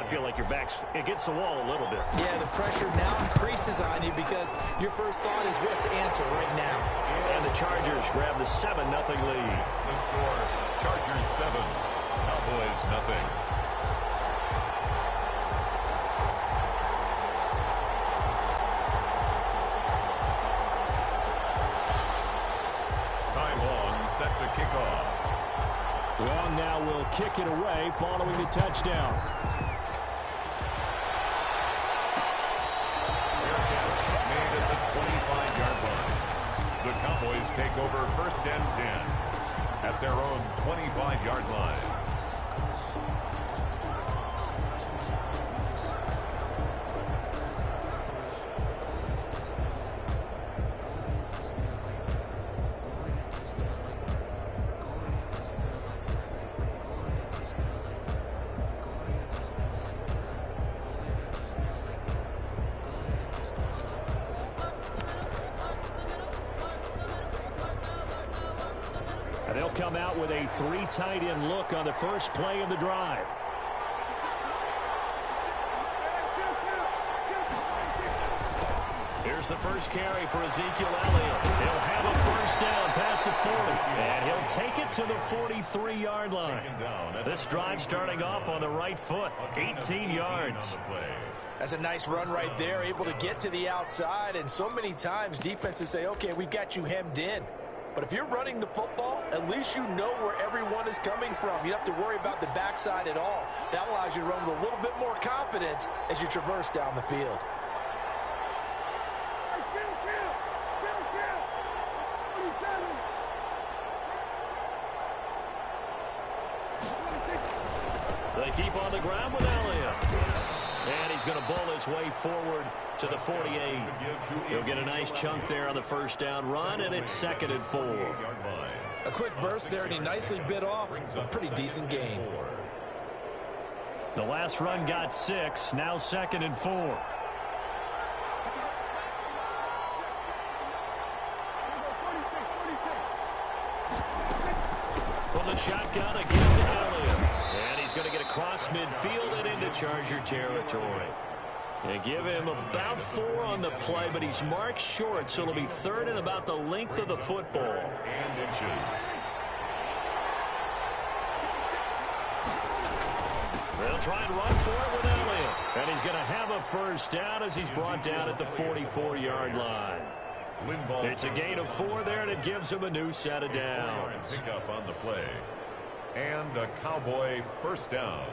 got to feel like your back's against the wall a little bit. Yeah, the pressure now increases on you because your first thought is what to answer right now. And the Chargers grab the 7-0 lead. The score, Chargers 7, Cowboys nothing. Ty Long set to kick off. Long now will kick it away following the touchdown. Made at the 25-yard line. The Cowboys take over 1st and 10 at their own 25-yard line. They'll come out with a 3 tight end look on the first play of the drive. Here's the first carry for Ezekiel Elliott. He'll have a first down past the 40. And he'll take it to the 43-yard line. This drive starting off on the right foot. 18 yards. That's a nice run right there, able to get to the outside. And so many times defenses say, okay, we've got you hemmed in. But if you're running the football, at least you know where everyone is coming from. You don't have to worry about the backside at all. That allows you to run with a little bit more confidence as you traverse down the field. They keep on the ground with Elliott. And he's going to bowl his way forward to the 48. He'll get a nice chunk there on the first down run, and it's 2nd and 4. A quick burst there, and he nicely bit off a pretty decent gain. The last run got 6, now 2nd and 4. From the shotgun again to Elliott. And he's going to get across midfield and into Charger territory. They give him about 4 on the play, but he's marked short, so it'll be 3rd and about the length of the football. And inches. They'll try and run for it with Elliott. And he's going to have a first down as he's brought down at the 44-yard line. It's a gain of 4 there, and it gives him a new set of downs. Pick up on the play. And a Cowboy first down.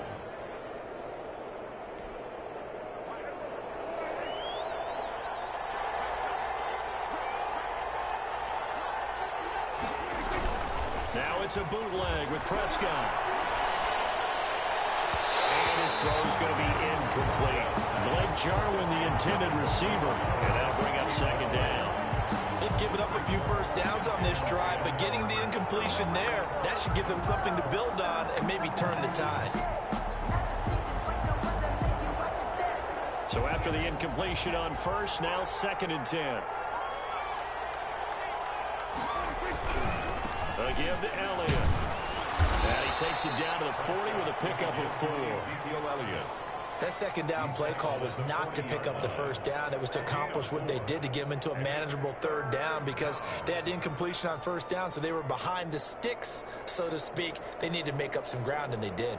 Now it's a bootleg with Prescott. And his throw is going to be incomplete. Blake Jarwin, the intended receiver. And that'll bring up 2nd down. They've given up a few first downs on this drive, but getting the incompletion there, that should give them something to build on and maybe turn the tide. So after the incompletion on first, now 2nd and 10. A give to Elliott. And he takes it down to the 40 with a pickup of 4. Ezekiel Elliott. That 2nd down play call was not to pick up the first down. It was to accomplish what they did to get them into a manageable 3rd down because they had incompletion on first down, so they were behind the sticks, so to speak. They needed to make up some ground, and they did.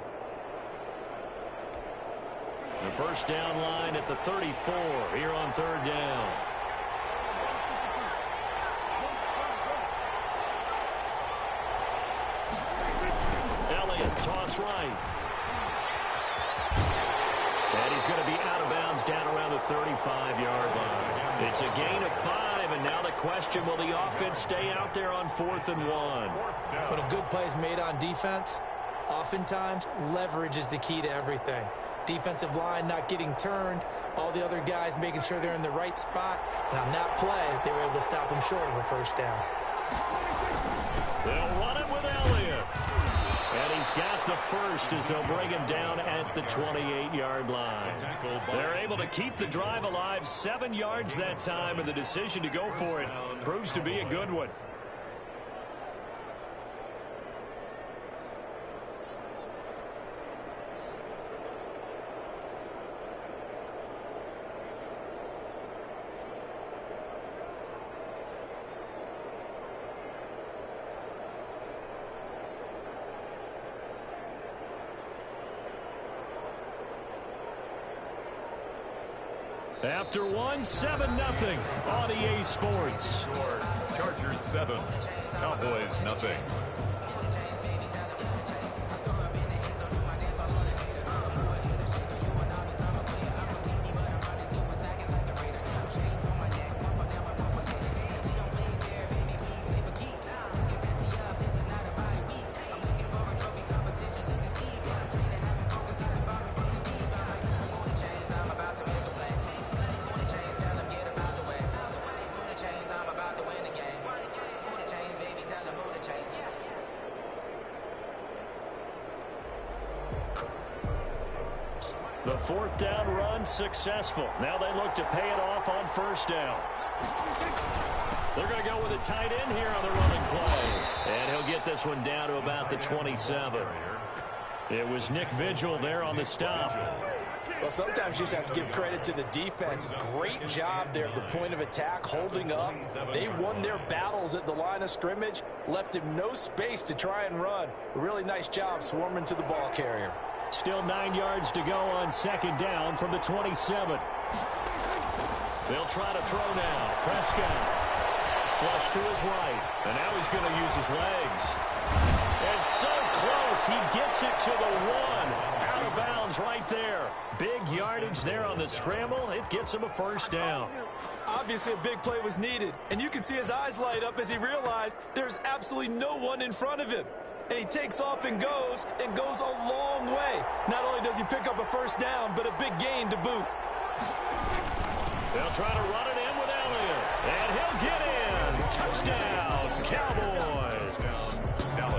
The first down line at the 34 here on 3rd down. Elliott, toss right. And he's going to be out of bounds down around the 35-yard line. It's a gain of 5, and now the question, will the offense stay out there on 4th and 1? When a good play is made on defense, oftentimes leverage is the key to everything. Defensive line not getting turned, all the other guys making sure they're in the right spot, and on that play, they were able to stop him short of a first down. They'll run it with Elliott. And he's got the first as they'll bring him down at the 28-yard line. They're able to keep the drive alive, 7 yards that time, and the decision to go for it proves to be a good one. After one, 7-0 on EA Sports. Score, Chargers 7, Cowboys nothing. The fourth down run successful. Now they look to pay it off on first down. They're going to go with a tight end here on the running play. And he'll get this one down to about the 27. It was Nick Vigil there on the stop. Well, sometimes you just have to give credit to the defense. Great job there at the point of attack, holding up. They won their battles at the line of scrimmage, left him no space to try and run. A really nice job swarming to the ball carrier. Still 9 yards to go on second down from the 27. They'll try to throw now. Prescott. Flush to his right. And now he's going to use his legs. And so close. He gets it to the one. Out of bounds right there. Big yardage there on the scramble. It gets him a first down. Obviously, a big play was needed. And you can see his eyes light up as he realized there's absolutely no one in front of him. And he takes off and goes a long way. Not only does he pick up a first down, but a big gain to boot. They'll try to run it in with Elliott. And he'll get in. Touchdown, Cowboys.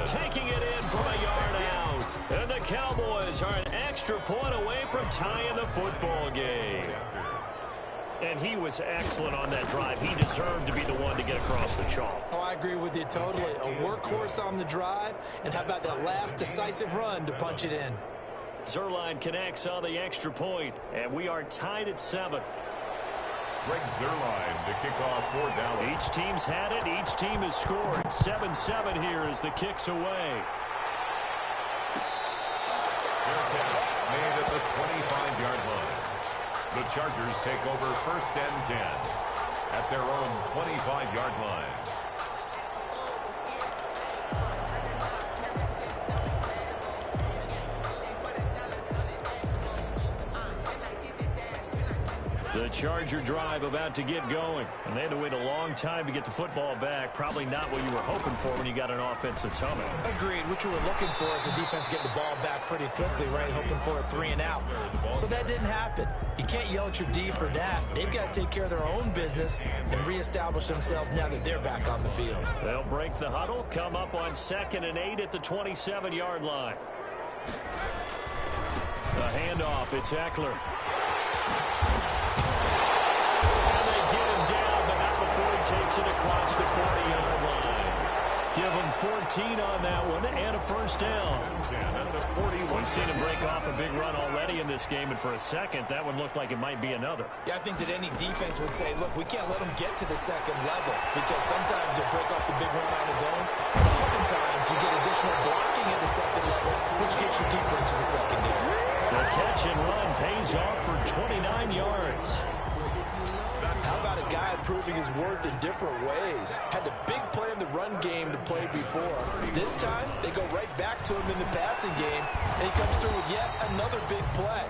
Taking it in from a yard out. And the Cowboys are an extra point away from tying the football game. And he was excellent on that drive. He deserved to be the one to get across the chalk. Oh, I agree with you totally. A workhorse on the drive. And how about that last decisive run to punch it in? Zerline connects on the extra point, and we are tied at 7. Greg Zerline to kick off for Dallas. Each team's had it. Each team has scored. 7-7 here as the kick's away. Made at the 25-yard line. The Chargers take over first and 10 at their own 25-yard line. The Charger drive about to get going. And they had to wait a long time to get the football back. Probably not what you were hoping for when you got an offense that's humming. Agreed. What you were looking for is the defense getting the ball back pretty quickly, right? Hoping for a 3 and out. So that didn't happen. You can't yell at your D for that. They've got to take care of their own business and reestablish themselves now that they're back on the field. They'll break the huddle, come up on 2nd and 8 at the 27-yard line. The handoff, it's Eckler. Takes it across the 40-yard line. Give him 14 on that one and a first down. We've seen him break off a big run already in this game, and for a second, that one looked like it might be another. Yeah, I think that any defense would say, look, we can't let him get to the second level because sometimes he'll break off the big run on his own. But oftentimes, you get additional blocking at the second level, which gets you deeper into the secondary. The catch and run pays off for 29 yards. How about a guy proving his worth in different ways? Had a big play in the run game to play before. This time, they go right back to him in the passing game, and he comes through with yet another big play.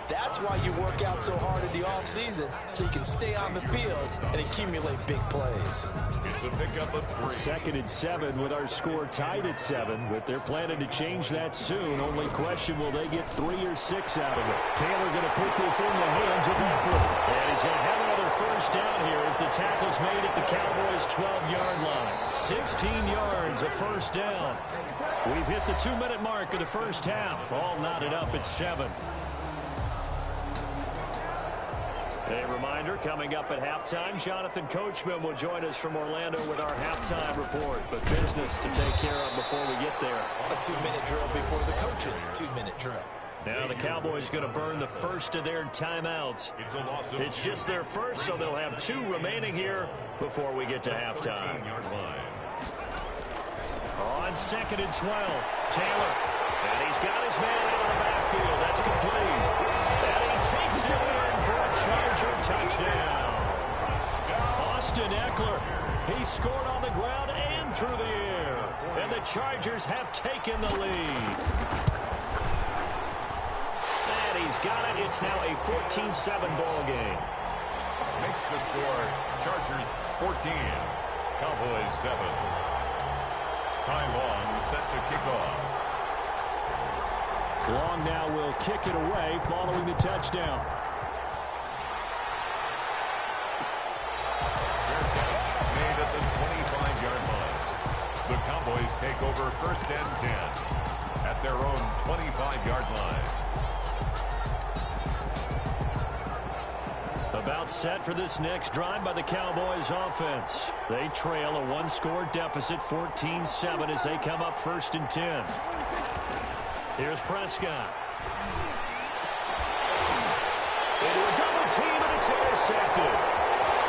That's why you work out so hard in the offseason, so you can stay on the field and accumulate big plays. It's a pickup of 3. 2nd and 7 with our score tied at 7, but they're planning to change that soon. Only question, will they get 3 or 6 out of it? Taylor going to put this in the hands of Eckler. And he's going to have another first down here as the tackle's made at the Cowboys' 12-yard line. 16 yards, a first down. We've hit the 2-minute mark of the first half. All knotted up at 7. A reminder, coming up at halftime, Jonathan Coachman will join us from Orlando with our halftime report. But business to take care of before we get there. A 2-minute drill before the coach's 2-minute drill. Now the Cowboys going to burn the first of their timeouts. It's just their first, so they'll have 2 remaining here before we get to halftime. On 2nd and 12, Taylor. And he's got his man out of the backfield. That's complete. And he takes it in for a Charger touchdown. He scored on the ground and through the air. And the Chargers have taken the lead. And he's got it. It's now a 14-7 ball game. Makes the score Chargers 14, Cowboys 7. Ty Long set to kick off. Long now will kick it away following the touchdown. Fair catch made at the 25-yard line. The Cowboys take over 1st and 10 at their own 25-yard line. About set for this next drive by the Cowboys offense. They trail a one-score deficit, 14-7, as they come up 1st and 10. Here's Prescott. Into a double team, and it's intercepted.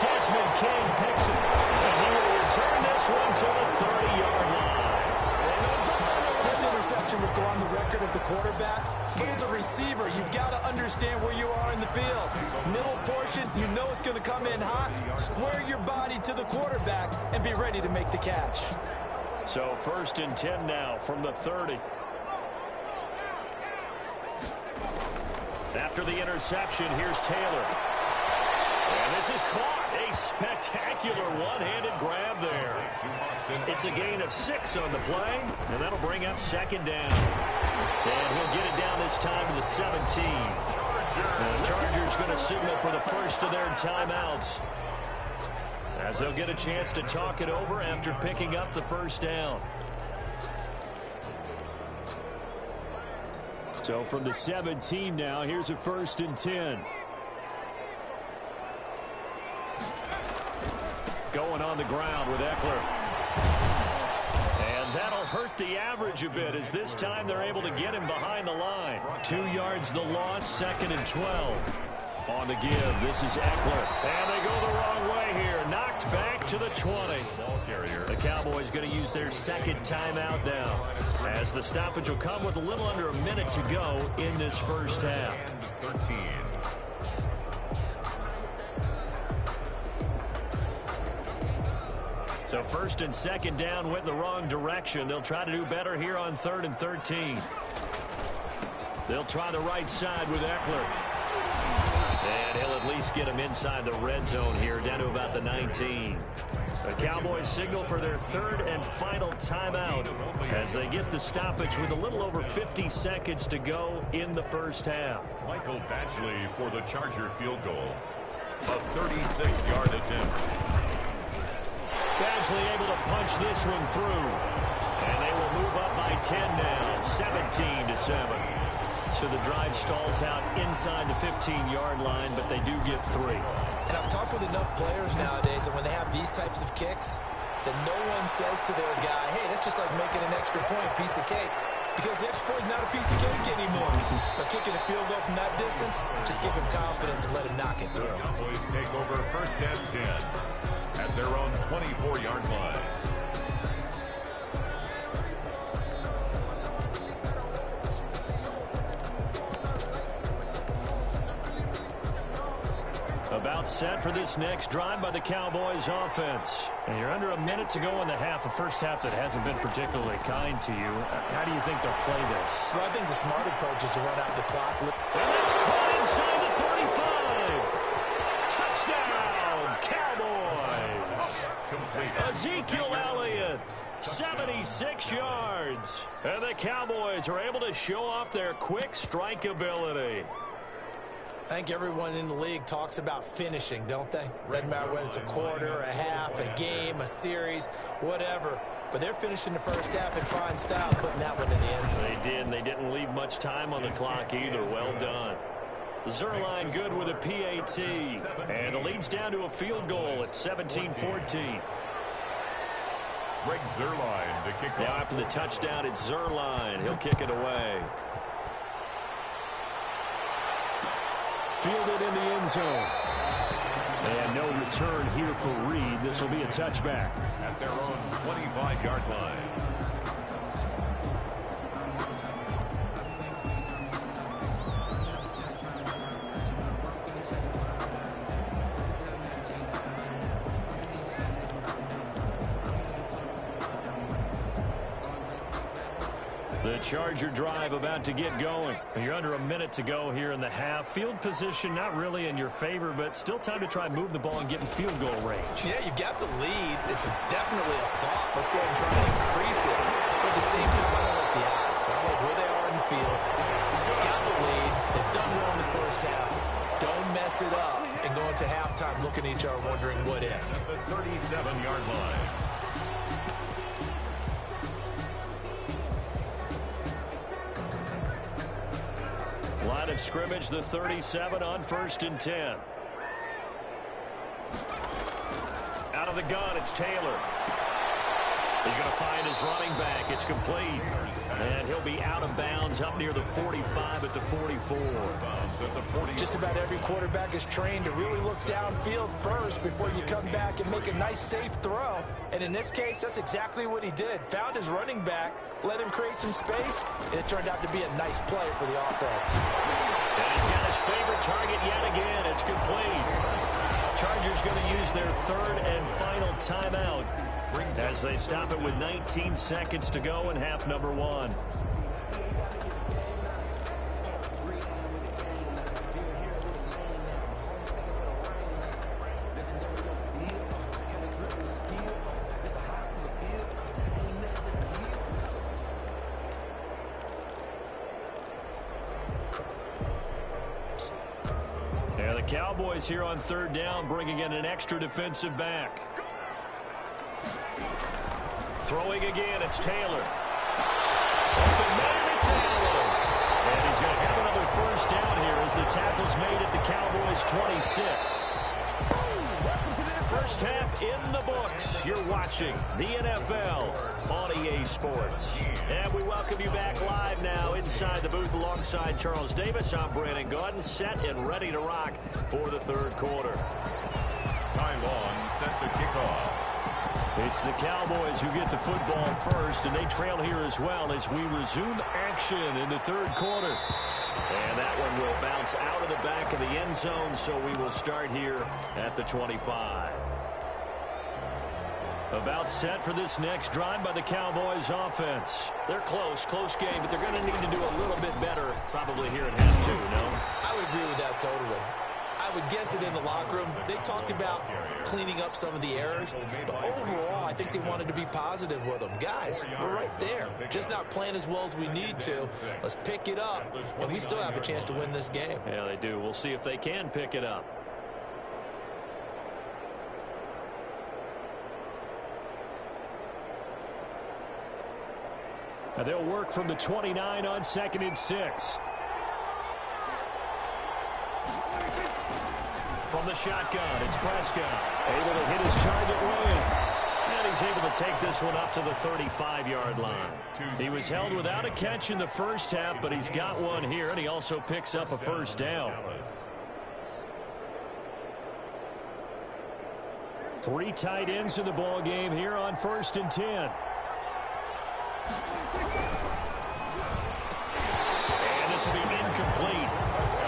Desmond King picks it, and he will return this one to the 30-yard line. This interception will go on the record of the quarterback, but as a receiver, you've got to understand where you are in the field. Middle portion, you know it's going to come in hot. Square your body to the quarterback and be ready to make the catch. So 1st and 10 now from the 30. After the interception, here's Taylor. And this is caught. A spectacular one-handed grab there. It's a gain of 6 on the play, and that'll bring up 2nd down. And he'll get it down this time to the 17. And the Chargers going to signal for the first of their timeouts, as they'll get a chance to talk it over after picking up the 1st down. So from the 17 now, here's a 1st and 10. Going on the ground with Eckler. And that'll hurt the average a bit, as this time they're able to get him behind the line. 2 yards the loss, 2nd and 12. On the give, this is Eckler. And they go the wrong way here. Knocked back to the 20. The Cowboys going to use their 2nd timeout now, as the stoppage will come with a little under a minute to go in this 1st half. 13. So 1st and 2nd down went in the wrong direction. They'll try to do better here on 3rd and 13. They'll try the right side with Eckler. And he'll at least get him inside the red zone here, down to about the 19. The Cowboys signal for their 3rd and final timeout, as they get the stoppage with a little over 50 seconds to go in the 1st half. Michael Badgley for the Charger field goal. A 36-yard attempt. Badgley able to punch this one through. And they will move up by 10 now, 17-7. So the drive stalls out inside the 15-yard line, but they do get 3. And I've talked with enough players nowadays that when they have these types of kicks, that no one says to their guy, hey, that's just like making an extra point, piece of cake. Because the extra point is not a piece of cake anymore. But kicking a field goal from that distance, just give him confidence and let him knock it through. The Cowboys take over 1st and 10 at their own 24-yard line. About set for this next drive by the Cowboys offense. And you're under a minute to go in the half, a 1st half that hasn't been particularly kind to you. How do you think they'll play this? Well, I think the smart approach is to run out the clock. And that's caught inside the 35. Touchdown, Cowboys. Ezekiel Elliott, 76 yards. And the Cowboys are able to show off their quick strike ability. I think everyone in the league talks about finishing, don't they? Doesn't matter whether it's a quarter, a half, a game, a series, whatever. But they're finishing the 1st half in fine style, putting that one in the end zone. They did, and they didn't leave much time on the clock either. Well done. Zerline good with a PAT. And the lead's down to a field goal at 17-14. Greg Zerline to kick off. Now after the touchdown, it's Zerline. He'll kick it away. Fielded in the end zone. And no return here for Reed. This will be a touchback. At their own 25-yard line. The Charger drive about to get going. You're under a minute to go here in the half. Field position not really in your favor, but still time to try and move the ball and get in field goal range. Yeah, you've got the lead. It's definitely a thought. Let's go ahead and try to increase it. But at the same time, I don't like the odds. I don't like where they are in the field. Got the lead. They've done well in the first half. Don't mess it up and go into halftime looking at each other wondering what if. At the 37-yard line. Line of scrimmage, the 37 on 1st and 10. Out of the gun, it's Taylor. He's going to find his running back. It's complete. And he'll be out of bounds up near the 45 at the 44. Just about every quarterback is trained to really look downfield first before you come back and make a nice, safe throw. And in this case, that's exactly what he did. Found his running back, let him create some space, and it turned out to be a nice play for the offense. And he's got his favorite target yet again. It's complete. Chargers going to use their third and final timeout as they stop it with 19 seconds to go in half number 1. And the Cowboys here on 3rd down, bringing in an extra defensive back. Throwing again, it's Taylor. Open man, it's Allen. And he's going to have another first down here as the tackle's made at the Cowboys' 26. First half in the books. You're watching the NFL on EA Sports. And we welcome you back live now inside the booth alongside Charles Davis. I'm Brandon Gaudin, set and ready to rock for the 3rd quarter. Time on, set to kick off. It's the Cowboys who get the football first, and they trail here as well as we resume action in the 3rd quarter. And that one will bounce out of the back of the end zone, so we will start here at the 25. About set for this next drive by the Cowboys offense. They're close game, but they're going to need to do a little bit better probably here at half 2, no? I would agree with that totally. I would guess it in the locker room. They talked about cleaning up some of the errors, but overall, I think they wanted to be positive with them. Guys, we're right there. Just not playing as well as we need to. Let's pick it up, and we still have a chance to win this game. Yeah, they do. We'll see if they can pick it up. Now they'll work from the 29 on 2nd and 6. From the shotgun, it's Prescott. Able to hit his target Williams. And he's able to take this one up to the 35-yard line. He was held without a catch in the first half, but he's got one here, and he also picks up a first down. 3 tight ends in the ball game here on 1st and 10. And this will be incomplete.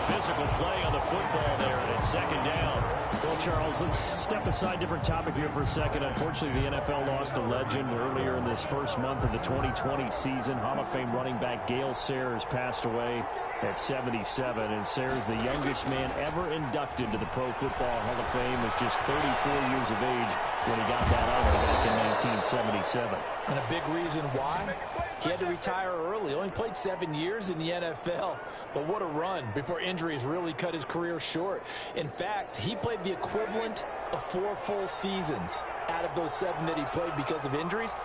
Physical play on the football there, and it's 2nd down. Well, Charles, let's step aside, different topic here for a second. Unfortunately, the NFL lost a legend earlier in this first month of the 2020 season. Hall of Fame running back Gale Sayers passed away at 77, and Sayers, the youngest man ever inducted to the Pro Football Hall of Fame, was just 34 years of age when he got that honor back in 1977. And a big reason why? He had to retire early. Only played 7 years in the NFL. But what a run before injuries really cut his career short. In fact, he played the equivalent of 4 full seasons out of those 7 that he played because of injuries.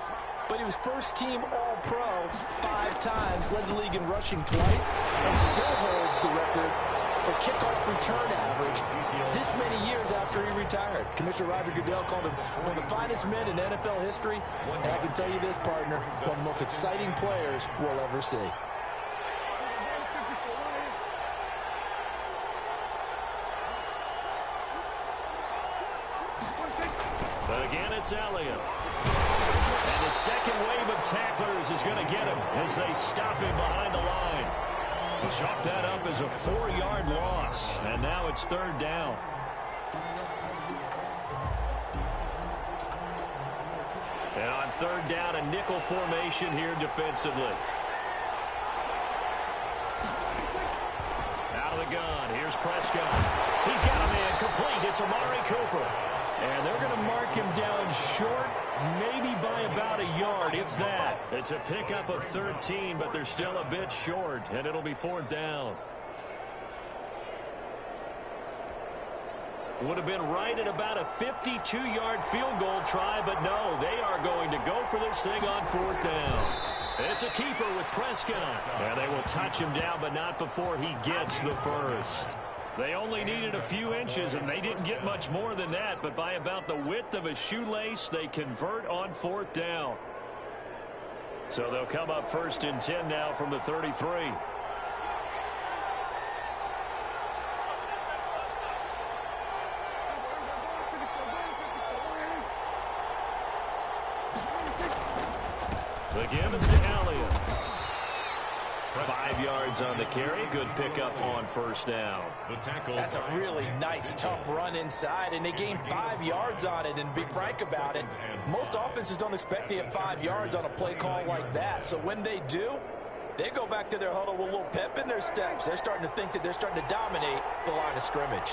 But he was first-team All-Pro 5 times, led the league in rushing twice, and still holds the record for kickoff return average this many years after he retired. Commissioner Roger Goodell called him one of the finest men in NFL history, and I can tell you this, partner, one of the most exciting players we'll ever see. But again, it's Elliott. And the second wave of tacklers is going to get him as they stop him behind the line. And chalk that up as a 4-yard loss. And now it's 3rd down. And on 3rd down, a nickel formation here defensively. Out of the gun, here's Prescott. He's got a man complete. It's Amari Cooper. And they're going to mark him down short, maybe by about a yard, if that. It's a pickup of 13, but they're still a bit short, and it'll be 4th down. Would have been right at about a 52-yard field goal try, but no, they are going to go for this thing on 4th down. It's a keeper with Prescott. And they will touch him down, but not before he gets the first. They only needed a few inches, and they didn't get much more than that, but by about the width of a shoelace, they convert on 4th down. So they'll come up 1st and 10 now from the 33. The give is to Elliott. 5 yards on the carry. Good pickup on 1st down. That's a really nice, tough run inside, and they gained 5 yards on it. And to be frank about it, most offenses don't expect to get 5 yards on a play call like that. So when they do, they go back to their huddle with a little pep in their steps. They're starting to think that they're starting to dominate the line of scrimmage.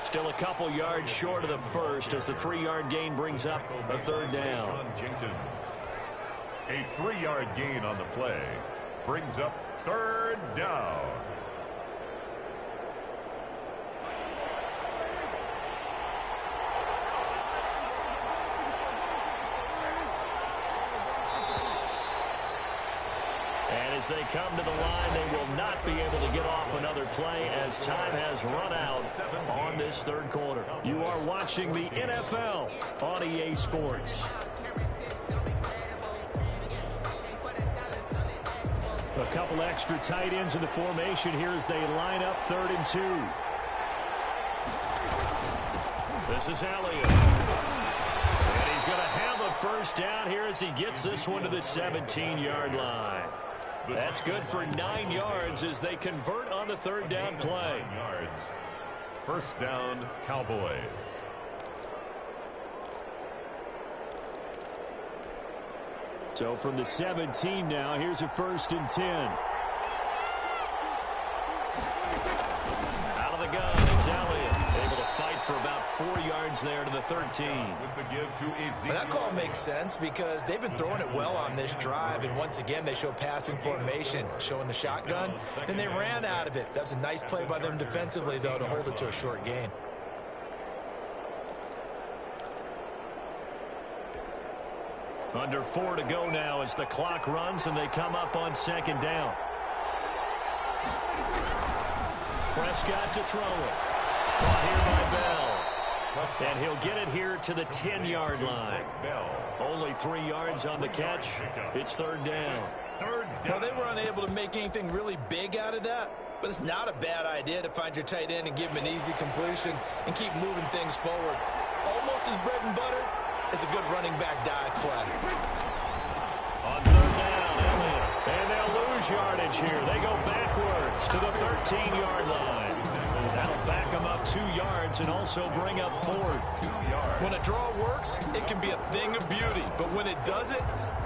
Still a couple yards short of the first as the 3-yard gain brings up a 3rd down. A 3-yard gain on the play brings up 3rd down. As they come to the line, they will not be able to get off another play as time has run out on this 3rd quarter. You are watching the NFL on EA Sports. A couple extra tight ends in the formation here as they line up 3rd and 2. This is Elliott. And he's going to have a 1st down here as he gets this one to the 17-yard line. That's good for 9 yards as they convert on the 3rd down play. 9 yards. 1st down, Cowboys. So from the 17 now, here's a 1st and 10. Out of the gun, it's Elliott. Able to fight for about 4 yards there to the 13. Well, that call makes sense because they've been throwing it well on this drive, and once again they show passing formation, showing the shotgun. Then they ran out of it. That's a nice play by them defensively, though, to hold it to a short gain. Under 4 to go now as the clock runs and they come up on 2nd down. Prescott to throw it. Caught here by Bell. And he'll get it here to the 10-yard line. Only 3 yards on the catch. It's 3rd down. Well, they were unable to make anything really big out of that, but it's not a bad idea to find your tight end and give him an easy completion and keep moving things forward. Almost as bread and butter as a good running back dive play. On 3rd down, Elliott. And they'll lose yardage here. They go backwards to the 13-yard line. That'll back them up 2 yards and also bring up 4th. When a draw works, it can be a thing of beauty. But when it doesn't,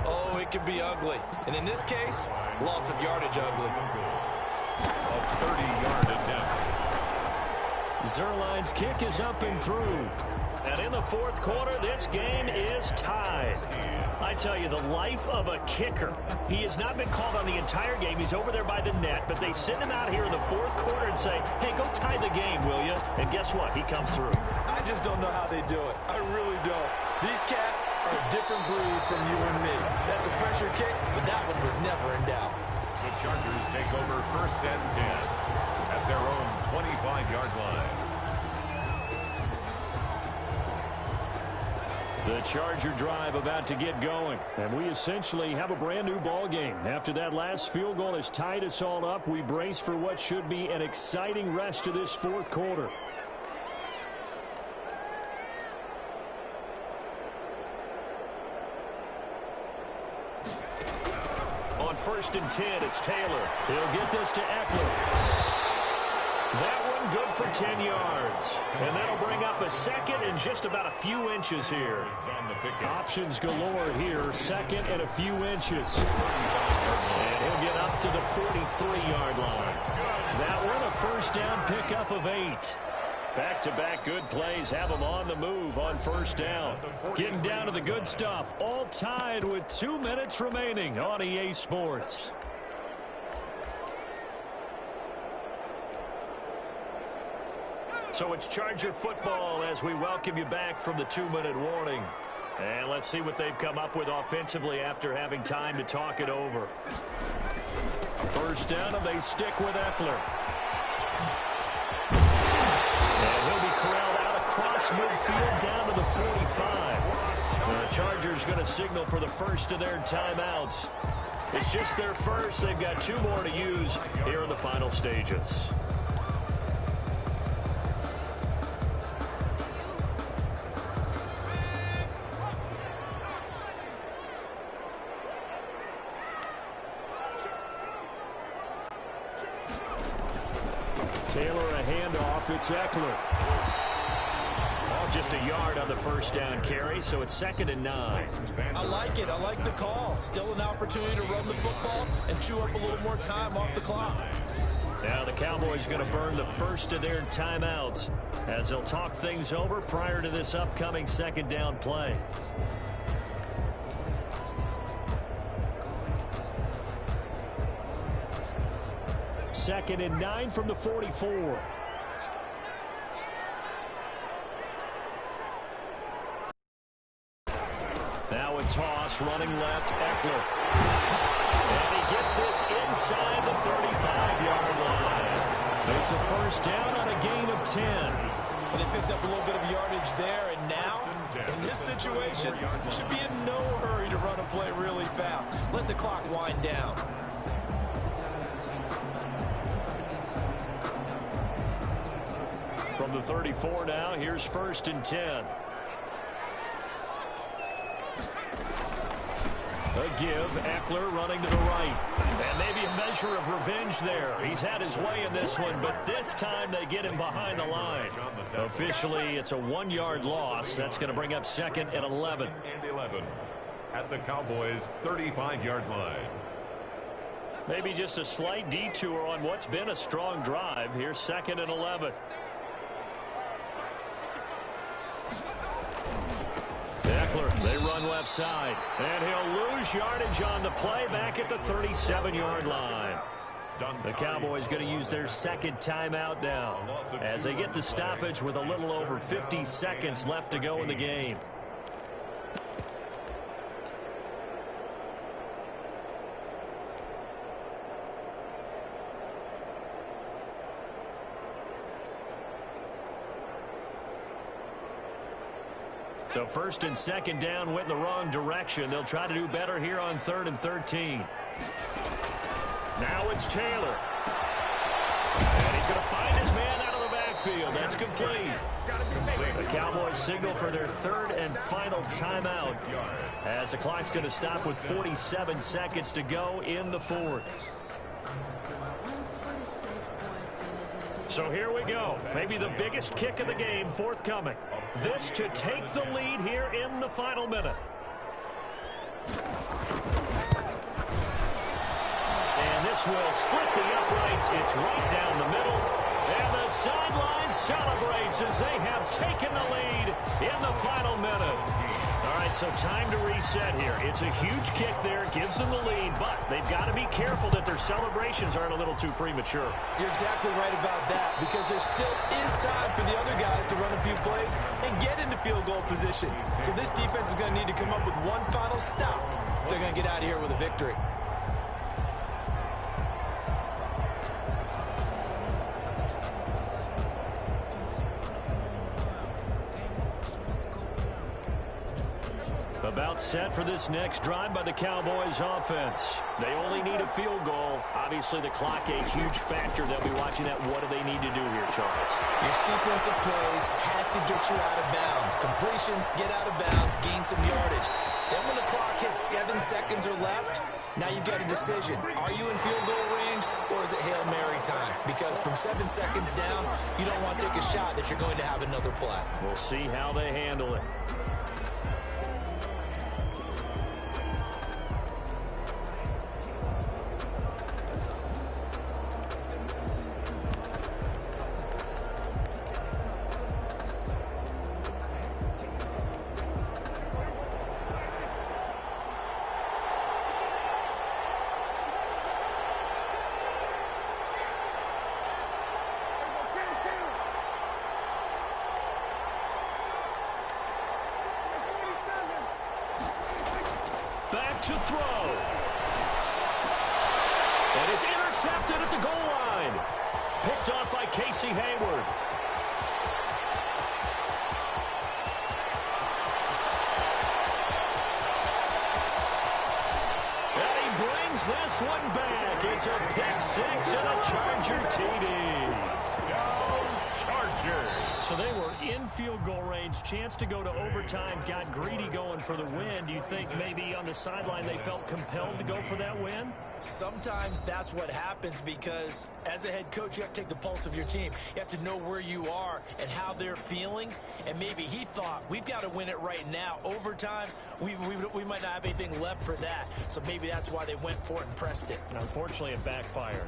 oh, it can be ugly. And in this case, loss of yardage ugly. A 30-yard attempt. Zerline's kick is up and through. And in the 4th quarter, this game is tied. I tell you, the life of a kicker. He has not been called on the entire game. He's over there by the net, but they send him out here in the 4th quarter and say, hey, go tie the game, will you? And guess what? He comes through. I just don't know how they do it. I really don't. These cats are a different breed from you and me. That's a pressure kick, but that one was never in doubt. The Chargers take over 1st and 10 at their own 25-yard line. The Charger drive about to get going. And we essentially have a brand new ball game. After that last field goal has tied us all up, we brace for what should be an exciting rest of this 4th quarter. On first and 10. It's Taylor. He'll get this to Eckler. That one good for 10 yards. And that'll bring up a second and just about a few inches here. Options galore here. Second and a few inches. And he'll get up to the 43-yard line. That one a first down pickup of 8. Back-to-back good plays have them on the move on first down. Getting down to the good stuff. All tied with 2 minutes remaining on EA Sports. So it's Charger football as we welcome you back from the 2-minute warning. And let's see what they've come up with offensively after having time to talk it over. First down, and they stick with Eckler. And he'll be corralled out across midfield down to the 45. The Chargers going to signal for the first of their timeouts. It's just their first. They've got 2 more to use here in the final stages. Taylor a handoff. It's Eckler. Just a yard on the first down carry, so it's 2nd and 9. I like it. I like the call. Still an opportunity to run the football and chew up a little more time off the clock. Now the Cowboys going to burn the first of their timeouts as they'll talk things over prior to this upcoming 2nd down play. Second and 9 from the 44. Now a toss, running left, Eckler. And he gets this inside the 35-yard line. It's a first down on a gain of 10. Well, they picked up a little bit of yardage there, and now, in this situation, should be in no hurry to run a play really fast. Let the clock wind down. From the 34 now, here's 1st and 10. A give, Eckler running to the right. And maybe a measure of revenge there. He's had his way in this one, but this time they get him behind the line. Officially, it's a 1-yard loss. That's going to bring up 2nd and 11. And 11 at the Cowboys' 35-yard line. Maybe just a slight detour on what's been a strong drive. Here's 2nd and 11. Eckler, they run left side. And he'll lose yardage on the play back at the 37-yard line. The Cowboys going to use their 2nd timeout now as they get the stoppage with a little over 50 seconds left to go in the game. So 1st and 2nd down went in the wrong direction. They'll try to do better here on 3rd and 13. Now it's Taylor. And he's going to find his man out of the backfield. That's complete. The Cowboys signal for their 3rd and final timeout as the clock's going to stop with 47 seconds to go in the 4th. So here we go. Maybe the biggest kick of the game forthcoming. This to take the lead here in the final minute. And this will split the uprights. It's right down the middle. And the sideline celebrates as they have taken the lead in the final minute. All right, so time to reset here. It's a huge kick there. Gives them the lead, but they've got to be careful that their celebrations aren't a little too premature. You're exactly right about that because there still is time for the other guys to run a few plays and get into field goal position. So this defense is going to need to come up with one final stop if they're going to get out of here with a victory. About set for this next drive by the Cowboys offense. They only need a field goal. Obviously, the clock a huge factor. They'll be watching that. What do they need to do here, Charles? Your sequence of plays has to get you out of bounds. Completions, get out of bounds, gain some yardage. Then when the clock hits 7 seconds or left, now you've got a decision. Are you in field goal range, or is it Hail Mary time? Because from 7 seconds down, you don't want to take a shot that you're going to have another play. We'll see how they handle it. Back to throw. And it's intercepted at the goal line. Picked off by Casey Hayward. And he brings this one back. It's a pick six and a Charger TD. So they were in field goal range, chance to go to overtime, got greedy going for the win. Do you think maybe on the sideline they felt compelled to go for that win? Sometimes that's what happens, because as a head coach, you have to take the pulse of your team. You have to know where you are and how they're feeling. And maybe he thought, we've got to win it right now. Overtime, we might not have anything left for that. So maybe that's why they went for it and pressed it. Unfortunately, it backfired.